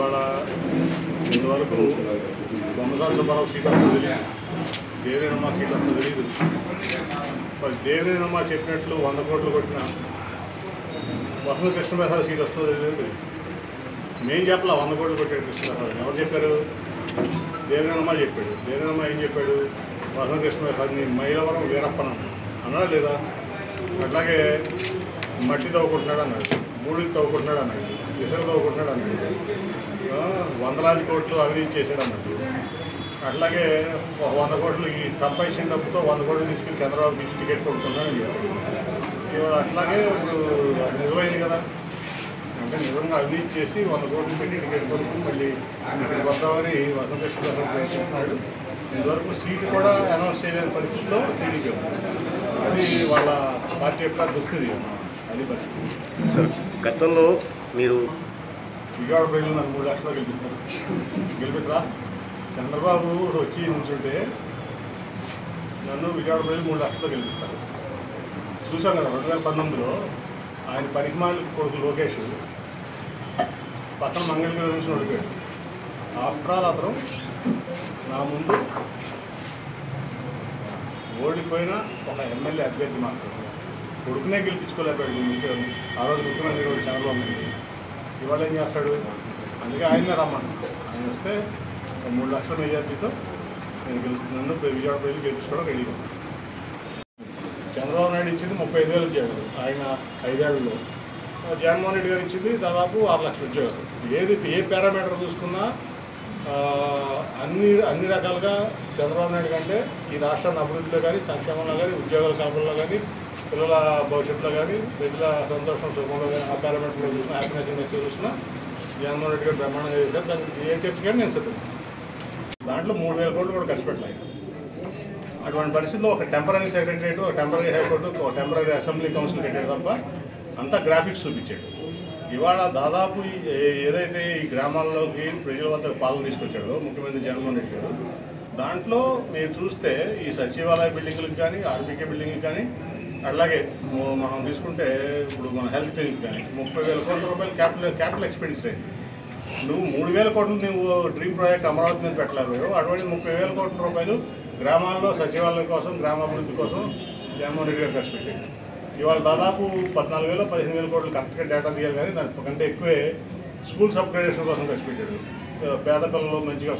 ఇవాళ ఇంతవరకు బొమ్మసాల సుబ్బారావు సీట్ వస్తుందో తెలియదు, దేవినేనమ్మ సీట్ వస్తుందో తెలియదు. మరి దేవినేనమ్మ చెప్పినట్లు 100 కోట్లు కొట్టిన వసంత కృష్ణప్రసాద్ సీట్ వస్తుందో తెలియదు. మేము చెప్పాల 100 కోట్లు కొట్టాడు కృష్ణప్రసాద్. ఎవరు చెప్పారు? దేవినేనమ్మ చెప్పాడు. దేవినేనమ్మ ఏం చెప్పాడు? వసంత కృష్ణప్రసాద్ని మైలవరం వీరప్పన అన్నాడా లేదా? అట్లాగే మట్టి తవ్వుకుంటున్నాడు అన్నాడు, మూడికి తవ్వుకుంటున్నాడు అన్నాడు, ఇసుక తవ్వుకుంటున్నాడు అన్నాడు, వందలాది కోట్లు అవినీతి చేశాడు అన్నాడు. అట్లాగే 100 కోట్లు ఈ సంపాదించిన డబ్బుతో 100 కోట్లు తీసుకెళ్ళి చంద్రబాబు ఇచ్చి టికెట్ కొడుతున్నాడు. ఇవాళ అట్లాగే ఇప్పుడు నిజమైంది కదా, అంటే నిజంగా అవినీతి చేసి 100 కోట్లు పెట్టి టికెట్ కొనుక్కుని మళ్ళీ ఇక్కడికి వద్దామని వసంత కృష్ణ ప్రయత్నిస్తున్నాడు. ఇంతవరకు సీటు కూడా అనౌన్స్ చేయలేని పరిస్థితిలో టీడీపీ ఉంది. అది వాళ్ళ పార్టీ యొక్క దుస్థితి, అది పరిస్థితి. సార్, గతంలో మీరు విజయవాడ ప్రజలు నన్ను 3 లక్షలు గెలిపిస్తారా? చంద్రబాబు వచ్చి నుంచుంటే నన్ను విజయవాడ ప్రజలు 3 లక్షలు గెలిపిస్తారు. చూసాం కదా 2019లో ఆయన పరిమాణాలు కొడుకు లోకేష్ పక్కన మంగళగిరి నుంచి ఓడిపోయాడు. ఆఫ్టర్ ఆల్ అతను నా ముందు ఓడిపోయిన ఒక ఎమ్మెల్యే అభ్యర్థి మాత్రం కొడుకునే గెలిపించుకోలేకపోయాడు. ఆ రోజు ముఖ్యమంత్రి కూడా చంద్రబాబు నాయుడు. ఇవాళ ఏం చేస్తాడు? అందుకే ఆయనే రమ్మన్నాడు. ఆయన వస్తే 3 లక్షల మెజార్టీతో నేను గెలుస్తున్నాను, విజయవాడ ప్రజలు గెలిపించుకోవడం రెడీగా. చంద్రబాబు నాయుడు ఇచ్చింది 35,000 ఉద్యోగాలు ఆయన 5 ఏళ్లలో. జగన్మోహన్ రెడ్డి గారు ఇచ్చింది దాదాపు 6 లక్షల ఉద్యోగాలు. ఏ పారామీటర్ చూసుకున్నా అన్ని రకాలుగా చంద్రబాబు నాయుడు కంటే ఈ రాష్ట్రాన్ని అభివృద్ధిలో కానీ, సంక్షేమంలో కానీ, ఉద్యోగాల కల్పనలో కానీ, పిల్లల భవిష్యత్తులో కానీ, ప్రజల సంతోషం సుఖంలో కానీ, ఆ పారామీటర్లో చూసినా, హ్యాపీనెస్ ఇండెక్స్ చూసినా జగన్మోహన్ రెడ్డి గారు బ్రహ్మాండంగా చేశారు. దానికి ఏ చర్చ కానీ నేను సిద్ధం. దాంట్లో 3,000 కోట్లు కూడా ఖర్చు పెట్టలేదు. అటువంటి పరిస్థితుల్లో ఒక టెంపరీ సెక్రటరియట్, ఒక టెంపరీ హైకోర్టు, ఒక టెంపరీ అసెంబ్లీ కౌన్సిల్ కట్టాడు తప్ప అంతా గ్రాఫిక్స్ చూపించాడు. ఇవాళ దాదాపు ఏదైతే ఈ గ్రామాల్లోకి ప్రజల వద్ద పాలన తీసుకొచ్చాడో ముఖ్యమంత్రి జగన్మోహన్ రెడ్డి గారు, దాంట్లో మీరు చూస్తే ఈ సచివాలయ బిల్డింగ్లకు కానీ, ఆర్బీకే బిల్డింగ్కి కానీ, అలాగే మనం తీసుకుంటే ఇప్పుడు మన హెల్త్ క్లినిక్ కానీ 30,000 కోట్ల రూపాయలు క్యాపిటల్ ఎక్స్పెండిచర్ అయింది. నువ్వు 3,000 కోట్లు నువ్వు డ్రీమ్ ప్రాజెక్ట్ అమరావతి మీద పెట్టలేవు. అటువంటి 30,000 కోట్ల రూపాయలు గ్రామాల్లో సచివాలయం కోసం, గ్రామాభివృద్ధి కోసం జగన్మోహన్ రెడ్డి గారు ఖర్చు పెట్టారు. ఇవాళ దాదాపు 14,000 15,000 కోట్లు కరెక్ట్గా డేటా తీయాలి, కానీ దానికంటే ఎక్కువే స్కూల్స్ అప్గ్రేడేషన్ కోసం ఖర్చు పెట్టాడు. పేద పిల్లలు మంచిగా